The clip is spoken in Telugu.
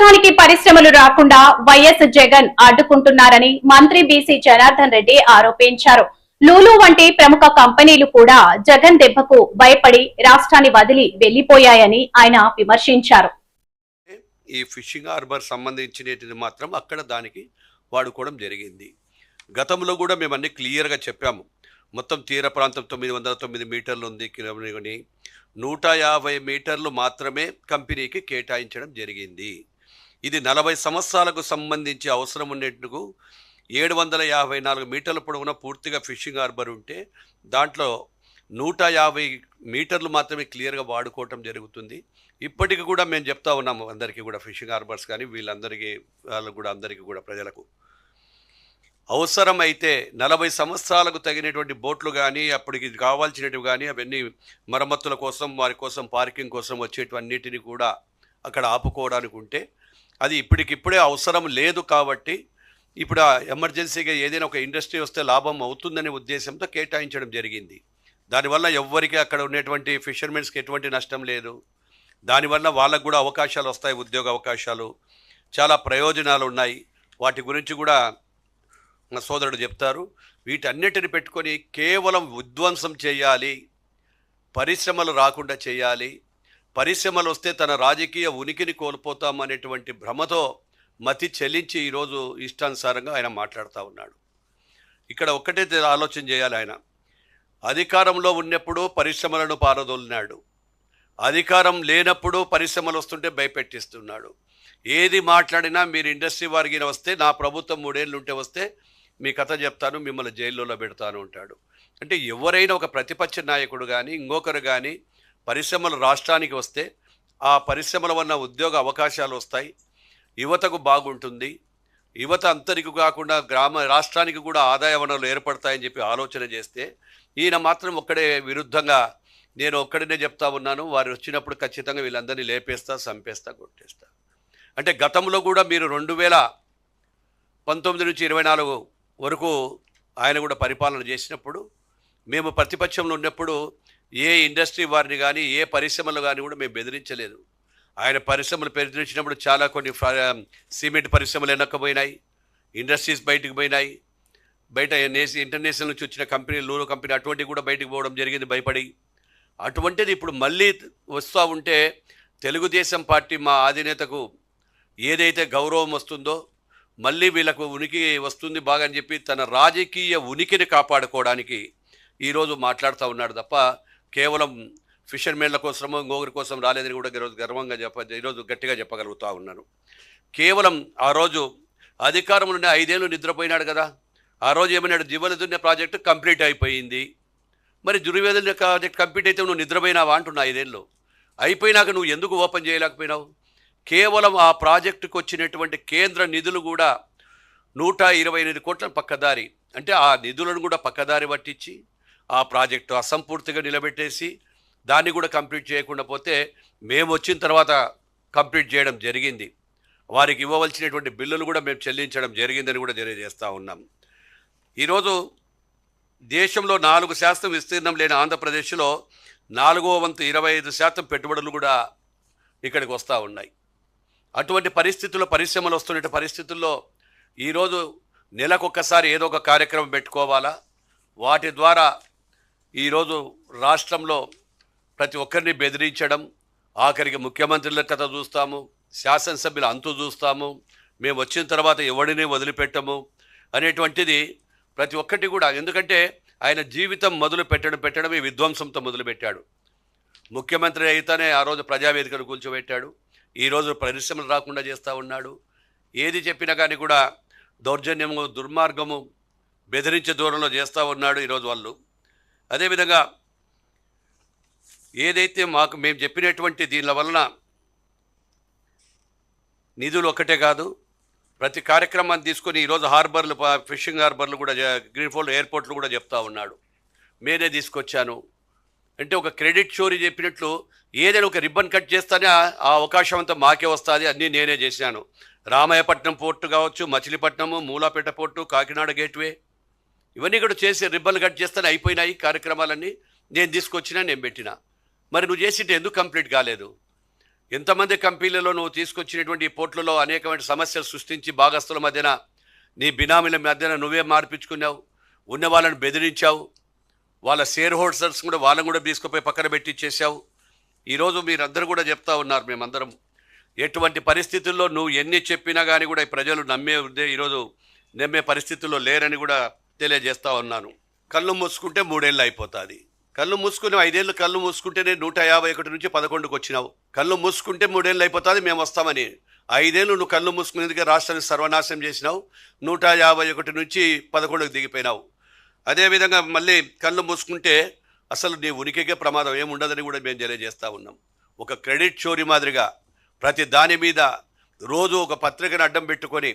రాష్ట్రానికి పరిశ్రమలు రాకుండా వైఎస్ జగన్ అడ్డుకుంటున్నారని మంత్రి బీసీ జనార్దన్ రెడ్డి ఆరోపించారు. లూలు వంటి ప్రముఖ కంపెనీలు కూడా జగన్ దెబ్బకు భయపడి రాష్ట్రాన్ని వదిలి వెళ్లిపోయాయని ఆయన విమర్శించారు. ఈ ఫిషింగ్ హార్బర్ సంబంధించినది మాత్రం అక్కడ దానికి వాడుకోవడం జరిగింది. గతంలో కూడా మేము అన్ని క్లియర్గా చెప్పాము. మొత్తం తీర ప్రాంతం 909 మీటర్లు ఉంది, కిలోమీటర్ని 150 మీటర్లు మాత్రమే కంపెనీకి కేటాయించడం జరిగింది. ఇది 40 సంవత్సరాలకు సంబంధించి అవసరం ఉన్నట్టుకు 754 మీటర్ల పొడవున పూర్తిగా ఫిషింగ్ హార్బర్ ఉంటే దాంట్లో 150 మీటర్లు మాత్రమే క్లియర్గా వాడుకోవటం జరుగుతుంది. ఇప్పటికి కూడా మేము చెప్తా ఉన్నాము అందరికీ కూడా, ఫిషింగ్ హార్బర్స్ కానీ వీళ్ళందరికీ వాళ్ళకు కూడా అందరికీ కూడా ప్రజలకు అవసరమైతే 40 సంవత్సరాలకు తగినటువంటి బోట్లు కానీ అప్పటికి కావాల్సినవి కానీ అవన్నీ మరమ్మతుల కోసం, వారి కోసం పార్కింగ్ కోసం వచ్చేటివన్నిటిని కూడా అక్కడ ఆపుకోవడానికి ఉంటే అది ఇప్పటికిప్పుడే అవసరం లేదు. కాబట్టి ఇప్పుడు ఎమర్జెన్సీగా ఏదైనా ఒక ఇండస్ట్రీ వస్తే లాభం అవుతుందనే ఉద్దేశంతో కేటాయించడం జరిగింది. దానివల్ల ఎవ్వరికి అక్కడ ఉన్నటువంటి ఫిషర్మెన్స్కి ఎటువంటి నష్టం లేదు. దానివల్ల వాళ్ళకు కూడా అవకాశాలు వస్తాయి, ఉద్యోగ అవకాశాలు, చాలా ప్రయోజనాలు ఉన్నాయి. వాటి గురించి కూడా మా సోదరుడు చెప్తారు. వీటన్నిటిని పెట్టుకొని కేవలం విధ్వంసం చేయాలి, పరిశ్రమలు రాకుండా చేయాలి, పరిశ్రమలు వస్తే తన రాజకీయ ఉనికిని కోల్పోతామనేటువంటి భ్రమతో మతి చెల్లించి ఈరోజు ఇష్టానుసారంగా ఆయన మాట్లాడుతూ ఉన్నాడు. ఇక్కడ ఒక్కటే ఆలోచన చేయాలి. ఆయన అధికారంలో ఉన్నప్పుడు పరిశ్రమలను పారదోలినాడు, అధికారం లేనప్పుడు పరిశ్రమలు వస్తుంటే భయపెట్టిస్తున్నాడు. ఏది మాట్లాడినా మీరు ఇండస్ట్రీ వారికి వస్తే, నా ప్రభుత్వం 3 ఏళ్ళు ఉంటే వస్తే మీ కథ చెప్తాను, మిమ్మల్ని జైల్లో పెడతాను అంటాడు. అంటే ఎవరైనా ఒక ప్రతిపక్ష నాయకుడు కానీ ఇంకొకరు కానీ పరిశ్రమలు రాష్ట్రానికి వస్తే ఆ పరిశ్రమల వల్ల ఉద్యోగ అవకాశాలు వస్తాయి, యువతకు బాగుంటుంది, యువత అంతరికి కాకుండా రాష్ట్రానికి కూడా ఆదాయ వనరులు ఏర్పడతాయని చెప్పి ఆలోచన చేస్తే ఈయన మాత్రం ఒక్కడే విరుద్ధంగా నేను ఒక్కడినే చెప్తా ఉన్నాను, వారు వచ్చినప్పుడు ఖచ్చితంగా వీళ్ళందరినీ లేపేస్తా, చంపేస్తా, కొట్టేస్తా. అంటే గతంలో కూడా మీరు 2019 నుంచి 24 వరకు ఆయన కూడా పరిపాలన చేసినప్పుడు మేము ప్రతిపక్షంలో ఉన్నప్పుడు ఏ ఇండస్ట్రీ వారిని కానీ ఏ పరిశ్రమలు కానీ కూడా మేము బెదిరించలేదు. ఆయన పరిశ్రమలు బెదిరించినప్పుడు చాలా కొన్ని సిమెంట్ పరిశ్రమలు వెనక్కపోయినాయి, ఇండస్ట్రీస్ బయటకు పోయినాయి, బయట ఇంటర్నేషనల్ నుంచి వచ్చిన కంపెనీ, లూలు కంపెనీ అటువంటివి కూడా బయటకు పోవడం జరిగింది భయపడి. అటువంటిది ఇప్పుడు మళ్ళీ వస్తూ ఉంటే తెలుగుదేశం పార్టీ మా అధినేతకు ఏదైతే గౌరవం వస్తుందో మళ్ళీ వీళ్ళకు ఉనికి వస్తుంది బాగా అని చెప్పి తన రాజకీయ ఉనికిని కాపాడుకోవడానికి ఈరోజు మాట్లాడుతూ ఉన్నాడు తప్ప కేవలం ఫిషర్మెన్ల కోసమో ఇంకొకరి కోసం రాలేదని కూడా ఈరోజు గర్వంగా ఈరోజు గట్టిగా చెప్పగలుగుతూ ఉన్నాను. కేవలం ఆ రోజు అధికారంలోనే 5 ఏళ్ళు నిద్రపోయినాడు కదా. ఆ రోజు ఏమన్నాడు, దివలదున్న ప్రాజెక్టు కంప్లీట్ అయిపోయింది. మరి దుర్వేదన ప్రాజెక్ట్ కంప్లీట్ అయితే నువ్వు నిద్రపోయినావా అంటున్నా. 5 ఏళ్ళు అయిపోయినాక నువ్వు ఎందుకు ఓపెన్ చేయలేకపోయినావు? కేవలం ఆ ప్రాజెక్టుకు వచ్చినటువంటి కేంద్ర నిధులు కూడా 128 కోట్ల పక్కదారి, అంటే ఆ నిధులను కూడా పక్కదారి పట్టించి ఆ ప్రాజెక్టు అసంపూర్తిగా నిలబెట్టేసి దాన్ని కూడా కంప్లీట్ చేయకుండా పోతే మేము వచ్చిన తర్వాత కంప్లీట్ చేయడం జరిగింది. వారికి ఇవ్వవలసినటువంటి బిల్లులు కూడా మేము చెల్లించడం జరిగిందని కూడా తెలియజేస్తూ ఉన్నాం. ఈరోజు దేశంలో 4% విస్తీర్ణం లేని ఆంధ్రప్రదేశ్లో 4వ వంతు 25% పెట్టుబడులు కూడా ఇక్కడికి వస్తూ ఉన్నాయి. అటువంటి పరిస్థితుల్లో పరిశ్రమలు వస్తున్న పరిస్థితుల్లో ఈరోజు నెలకొక్కసారి ఏదో ఒక కార్యక్రమం పెట్టుకోవాలా. వాటి ద్వారా ఈరోజు రాష్ట్రంలో ప్రతి ఒక్కరిని బెదిరించడం, ఆఖరికి ముఖ్యమంత్రుల కథ చూస్తాము, శాసనసభ్యుల అంతు చూస్తాము, మేము వచ్చిన తర్వాత ఎవడిని వదిలిపెట్టము అనేటువంటిది ప్రతి ఒక్కటి కూడా. ఎందుకంటే ఆయన జీవితం పెట్టడమే విధ్వంసంతో మొదలుపెట్టాడు. ముఖ్యమంత్రి అయితేనే ఆ రోజు ప్రజావేదికను కూల్చోబెట్టాడు, ఈరోజు పరిశ్రమలు రాకుండా చేస్తూ ఉన్నాడు. ఏది చెప్పినా కానీ కూడా దౌర్జన్యము, దుర్మార్గము, బెదిరించే దూరంలో చేస్తూ ఉన్నాడు ఈరోజు వాళ్ళు. అదేవిధంగా ఏదైతే మేము చెప్పినటువంటి దీనిల వలన నిధులు ఒక్కటే కాదు, ప్రతి కార్యక్రమాన్ని తీసుకొని ఈరోజు హార్బర్లు, ఫిషింగ్ హార్బర్లు కూడా, గ్రీన్ఫీల్డ్ ఎయిర్పోర్ట్లు కూడా చెప్తా ఉన్నాడు. నేనే తీసుకొచ్చాను అంటే ఒక క్రెడిట్ స్టోరీ చెప్పినట్లు ఏదైనా ఒక రిబ్బన్ కట్ చేస్తానే ఆ అవకాశం అంతా మాకే వస్తుంది, అన్నీ నేనే చేశాను. రామాయపట్నం పోర్టు కావచ్చు, మచిలీపట్నము, మూలాపేట పోర్టు, కాకినాడ గేట్వే, ఇవన్నీ కూడా చేసి రిబ్బన్లు కట్ చేస్తానే అయిపోయినాయి కార్యక్రమాలన్నీ. నేను తీసుకొచ్చినా, నేను పెట్టినా. మరి నువ్వు చేసింటే ఎందుకు కంప్లీట్ కాలేదు? ఎంతమంది కంపెనీలలో నువ్వు తీసుకొచ్చినటువంటి ఈ పోర్టులలో అనేకమైన సమస్యలు సృష్టించి భాగస్తుల మధ్యన నీ బినామీల మధ్యన నువ్వే మార్పించుకున్నావు, ఉన్న వాళ్ళని బెదిరించావు, వాళ్ళ షేర్ హోల్డర్స్ కూడా వాళ్ళని కూడా తీసుకుపోయి పక్కన పెట్టించేసావు. ఈరోజు మీరందరూ కూడా చెప్తా ఉన్నారు, మేమందరం ఎటువంటి పరిస్థితుల్లో నువ్వు ఎన్ని చెప్పినా కానీ కూడా ఈ ప్రజలు ఈరోజు నమ్మే పరిస్థితుల్లో లేరని కూడా తెలియజేస్తా ఉన్నాను. కళ్ళు మూసుకుంటే 3 ఏళ్ళు అయిపోతుంది. కళ్ళు మూసుకుని 5 ఏళ్ళు కళ్ళు మూసుకుంటేనే 151 నుంచి 11కు వచ్చినావు. కళ్ళు మూసుకుంటే 3 ఏళ్ళు అయిపోతుంది మేము వస్తామని. 5 ఏళ్ళు నువ్వు కళ్ళు మూసుకునేందుకే రాష్ట్రాన్ని సర్వనాశనం చేసినావు. 151 నుంచి 11కు దిగిపోయినావు. అదేవిధంగా మళ్ళీ కళ్ళు మూసుకుంటే అసలు నీ ఉనికికే ప్రమాదం ఏముండదని కూడా మేము తెలియజేస్తూ ఉన్నాం. ఒక క్రెడిట్ చోరీ మాదిరిగా ప్రతి దాని మీద రోజు ఒక పత్రికను అడ్డం పెట్టుకొని